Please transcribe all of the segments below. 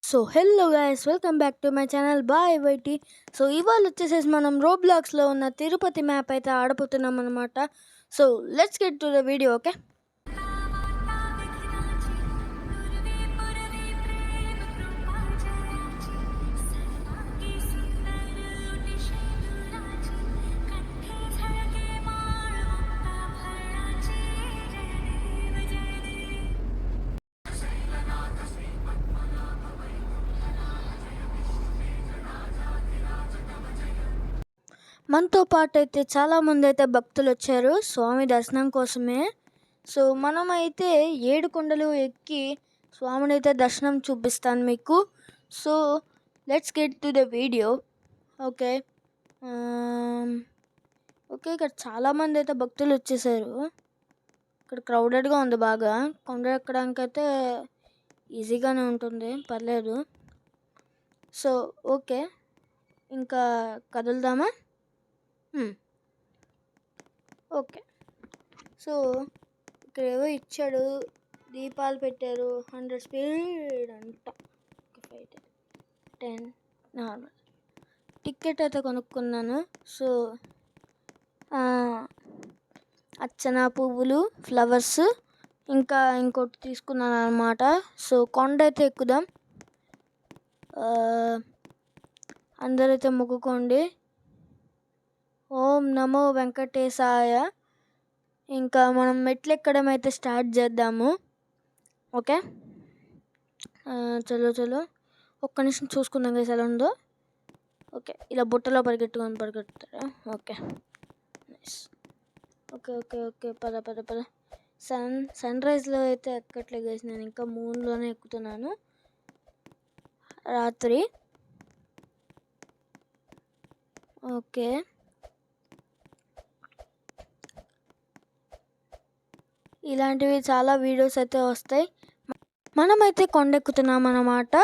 So hello guys, welcome back to my channel boy YT. So ఇవాళ వచ్చేసేసి మనం రోబ్లాక్స్లో ఉన్న తిరుపతి మ్యాప్ అయితే ఆడబోతున్నాం అనమాట. So let's get to the video. Okay, మనతో పాటు అయితే చాలామంది అయితే భక్తులు వచ్చారు స్వామి దర్శనం కోసమే. సో మనమైతే 7 కొండలు ఎక్కి స్వామిని అయితే దర్శనం చూపిస్తాను మీకు. So let's get to the video. Okay okay, ఇక్కడ చాలామంది అయితే భక్తులు వచ్చేసారు. ఇక్కడ క్రౌడెడ్గా ఉంది బాగా. కొండ ఎక్కడానికి అయితే ఈజీగానే ఉంటుంది, పర్లేదు. సో ఓకే, ఇంకా కదులుదామా? ఓకే, సో ఇక్కడ ఏవో ఇచ్చాడు, దీపాలు పెట్టారు, 100 స్పీడ్ అంట, 10 నార్మల్. టికెట్ అయితే కొనుక్కున్నాను. సో అర్చన పువ్వులు, ఫ్లవర్స్, ఇంకా ఇంకోటి తీసుకున్నాను అనమాట. సో కొండ అయితే ఎక్కుదాం. అందరైతే మొక్కుకోండి. ఓం నమో వెంకటేశాయ. ఇంకా మనం మెట్లు ఎక్కడం అయితే స్టార్ట్ చేద్దాము. ఓకే, చలో ఒక్క నిమిషం చూసుకుందాం కదా ఎలా ఉందో. ఓకే, ఇలా బుట్టలో పరిగెత్తారా? Okay nice. Okay okay okay పద. సన్ రైజ్లో అయితే ఎక్కట్లే గైస్, నేను ఇంకా మూన్లోనే ఎక్కుతున్నాను రాత్రి. ఓకే, ఇలాంటివి చాలా వీడియోస్ అయితే వస్తాయి. మనమైతే కొండెక్కుతున్నాం అన్నమాట.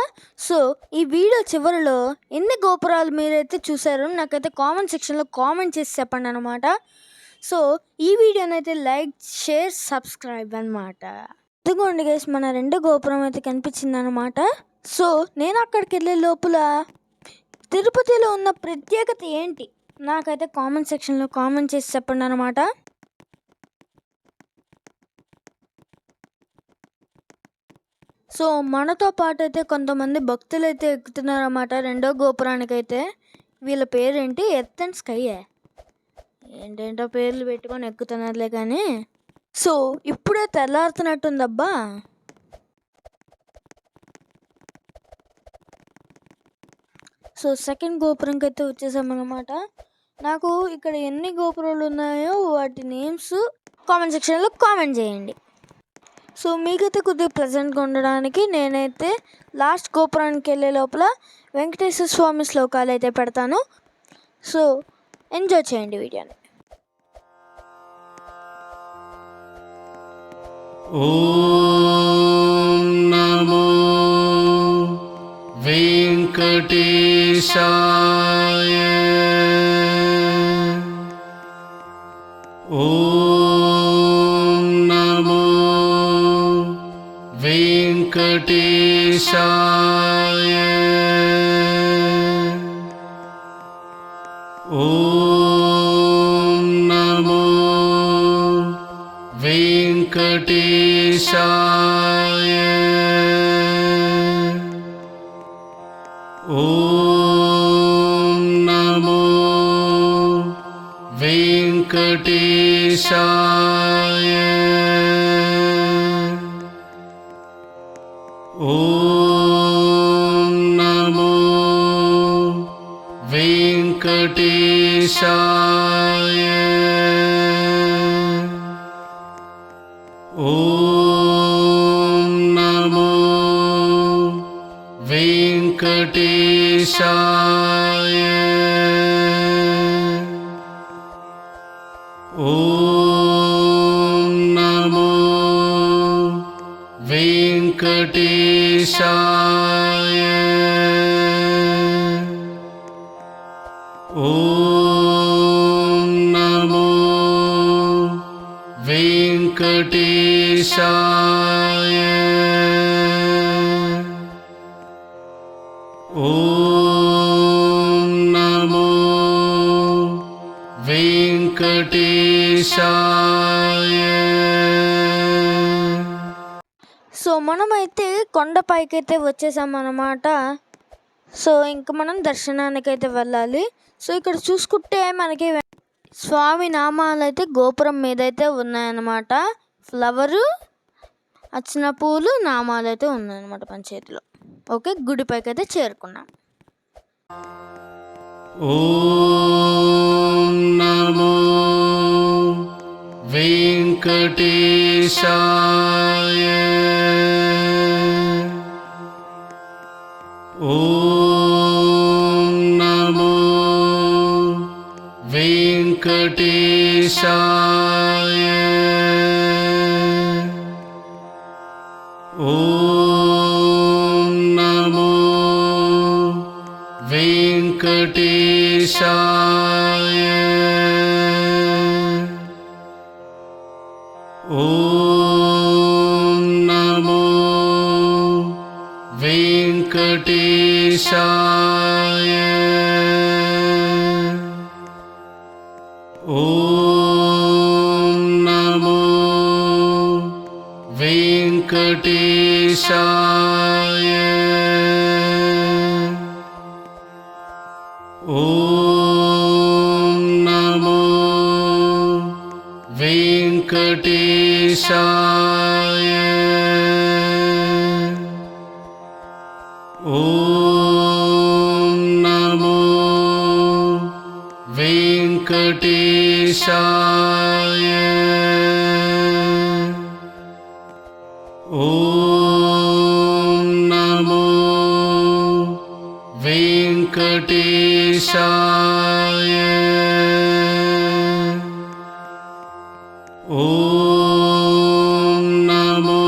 సో ఈ వీడియో చివరిలో ఎన్ని గోపురాలు మీరైతే చూసారో నాకైతే కామెంట్ సెక్షన్లో కామెంట్ చేసి చెప్పండి అనమాట. సో ఈ వీడియోని అయితే లైక్, షేర్, సబ్స్క్రైబ్ అనమాట. ఇదిగోండి గైస్, మన 2 గోపురం అయితే కనిపించింది అనమాట. సో నేను అక్కడికి వెళ్ళే లోపల తిరుపతిలో ఉన్న ప్రత్యేకత ఏంటి నాకైతే కామెంట్ సెక్షన్లో కామెంట్ చేసి చెప్పండి అనమాట. సో మనతో పాటు అయితే కొంతమంది భక్తులు అయితే ఎక్కుతున్నారన్నమాట 2వ గోపురానికి అయితే. వీళ్ళ పేరేంటి? Earth and sky. ఏంటేంటో పేర్లు పెట్టుకొని ఎక్కుతున్నారులే కానీ. సో ఇప్పుడే తెల్లారుతున్నట్టుందబ్బా. సో సెకండ్ గోపురంకి అయితే వచ్చేసామన్నమాట. నాకు ఇక్కడ ఎన్ని గోపురాలు ఉన్నాయో వాటి నేమ్స్ కామెంట్ సెక్షన్లో కామెంట్ చేయండి. సో మీకైతే కొద్దిగా ప్లెజెంట్గా ఉండడానికి నేనైతే లాస్ట్ గోపురానికి వెళ్ళే లోపల వెంకటేశ్వర స్వామి శ్లోకాలు అయితే పెడతాను. సో ఎంజాయ్ చేయండి వీడియోని. ఓం నమో వెంకటేశాయ. ఓం నమో వెంకటేశాయ. ఓం నమో వెంకటేశాయ. ఓం నమో వెంకటేశాయ. ఓం నమో వెంకటేశాయ. ఓం నమో వెంకటేశాయ. ఓం నమో వెంకటేశాయ. ఓం నమో వెంకటేశాయ. ఓం నమో వెంకటేశాయ. సో మనమైతే కొండపైకైతే వచ్చేసాం అన్నమాట. సో ఇంకా మనం దర్శనానికైతే వెళ్ళాలి. సో ఇక్కడ చూసుకుంటే మనకి స్వామి నామాలు అయితే గోపురం మీద అయితే ఉన్నాయన్నమాట. ఫ్లవరు, అర్చన పూలు, నామాలు అయితే ఉన్నాయన్నమాట మన చేతిలో. ఓకే, గుడి పైకి అయితే చేరుకున్నాం. ఓం నమో వెంకటేశాయ. ఓం నమో వెంకటేశాయ. ఓం నమో వెంకటేశాయ. ఓం నమో వెంకటేశాయ. ఓం నమో వెంకటేశాయ. ఓం నమో వెంకటేశాయ. ఓం నమో వెంకటేశాయ. ఓం నమో వెంకటేశాయ. ఓం నమో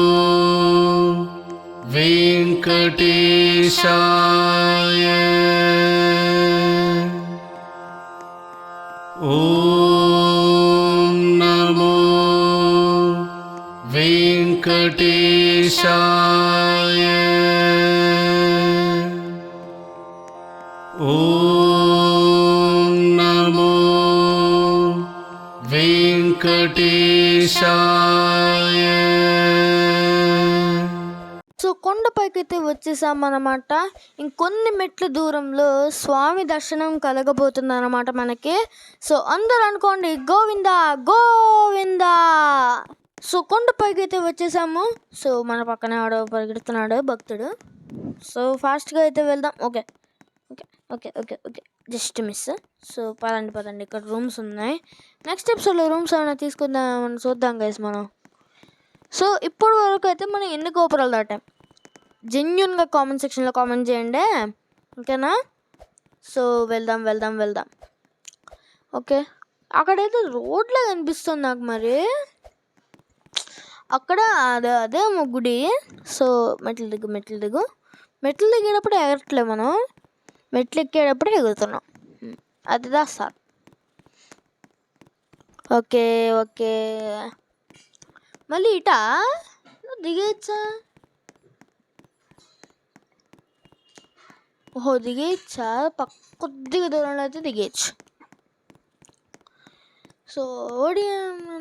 వెంకటేశాయ. ఓం నమో వెంకటేశాయ. ఓం నమో వెంకటేశాయ. సో కొండపైకి అయితే వచ్చేసామన్నమాట. ఇంకొన్ని మెట్ల దూరంలో స్వామి దర్శనం కలగబోతుంది అన్నమాట మనకి. సో అందరూ అనుకోండి గోవిందా గోవిందా. సో కొండపైకి అయితే వచ్చేసాము. సో మన పక్కన ఆడ పరిగెడుతున్నాడు భక్తుడు. సో ఫాస్ట్గా అయితే వెళ్దాం. Okay okay okay okay okay just miss. So పదండి, ఇక్కడ రూమ్స్ ఉన్నాయి. నెక్స్ట్ ఎపిసోడ్లో రూమ్స్ ఏమైనా తీసుకుందాం, చూద్దాం గైస్ మనం. సో ఇప్పుడు వరకు అయితే మనం ఎన్ని గోపురాలు దాటాం జెన్యున్గా కామెంట్ సెక్షన్లో కామెంట్ చేయండి, ఓకేనా? సో వెళ్దాం. ఓకే, అక్కడైతే రోడ్లా కనిపిస్తుంది నాకు. మరి అక్కడ అదే గుడి. సో మెట్లు దిగు. మెట్లు దిగేటప్పుడు ఎగరట్లే మనం, మెట్లు ఎక్కేటప్పుడు ఎగురుతున్నాం. అదిదా సార్. ఓకే మళ్ళీ ఇటా దిగేచ్చా? ఓహో దిగేచ్చా, కొద్దిగా దూరంలో అయితే దిగేచ్చు. సో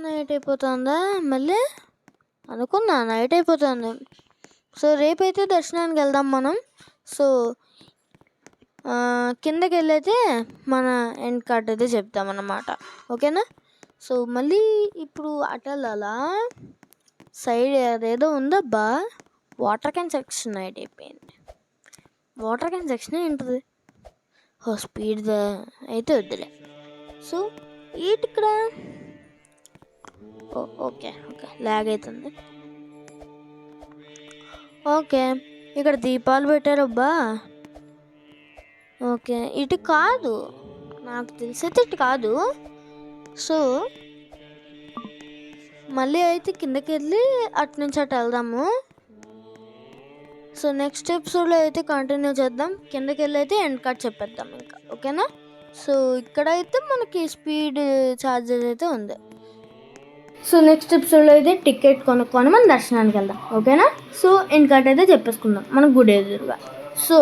నైట్ అయిపోతుందా? మళ్ళీ అనుకున్నా నైట్ అయిపోతుంది. సో రేపైతే దర్శనానికి వెళ్దాం మనం. సో కిందకి వెళ్ళైతే మన ఎండ్ కార్డ్ అయితే చెప్తామన్నమాట, ఓకేనా? సో మళ్ళీ ఇప్పుడు అటెళ్ళాలా? సైడ్ అదేదో ఉందబ్బా, వాటర్ క్యాన్ సెక్షన్ నైట్ అయిపోయింది. వాటర్ క్యాన్ సెక్షన్ ఏంటిది? ఓ స్పీడ్ అయితే వద్దులే. సో ఏంటి ఇక్కడ? ఓకే లాగ్ అవుతుంది. ఓకే ఇక్కడ దీపాలు పెట్టారబ్బా. ఓకే ఇటు కాదు, నాకు తెలిసైతే ఇటు కాదు. సో మళ్ళీ అయితే కిందకి వెళ్ళి అటు నుంచి అటు వెళ్దాము. సో నెక్స్ట్ ఎపిసోడ్లో అయితే కంటిన్యూ చేద్దాం. కిందకి వెళ్ళి అయితే ఎండ్ కార్డ్ చెప్పేద్దాం ఇంకా, ఓకేనా? సో ఇక్కడైతే మనకి స్పీడ్ ఛార్జెస్ అయితే ఉంది. సో నెక్స్ట్ ఎపిసోడ్లో అయితే టికెట్ కొనుక్కొని మనం దర్శనానికి వెళ్దాం, ఓకేనా? సో ఎండ్ కార్డ్ అయితే చెప్పేసుకుందాం మన గుడి ఎదురుగా. సో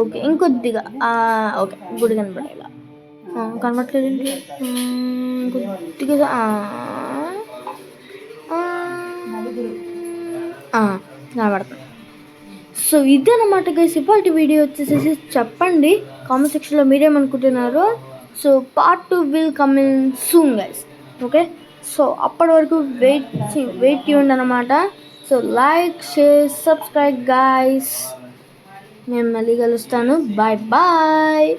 ఓకే, ఇంకొద్దిగా ఓకే, గుడి కనపడేలా కనపడలేదు కొద్దిగా కనపడుతుంది. సో ఇదన్నమాట గైస్ ఇవాళ వీడియో వచ్చేసేసి. చెప్పండి కామెంట్ సెక్షన్లో మీరేమనుకుంటున్నారో. So part 2 will come in soon guys. Okay, so అప్పటి వరకు వెయిట్ చేయండి అనమాట. So like, share, subscribe guys. నేను మళ్ళీ కలుస్తాను. Bye bye.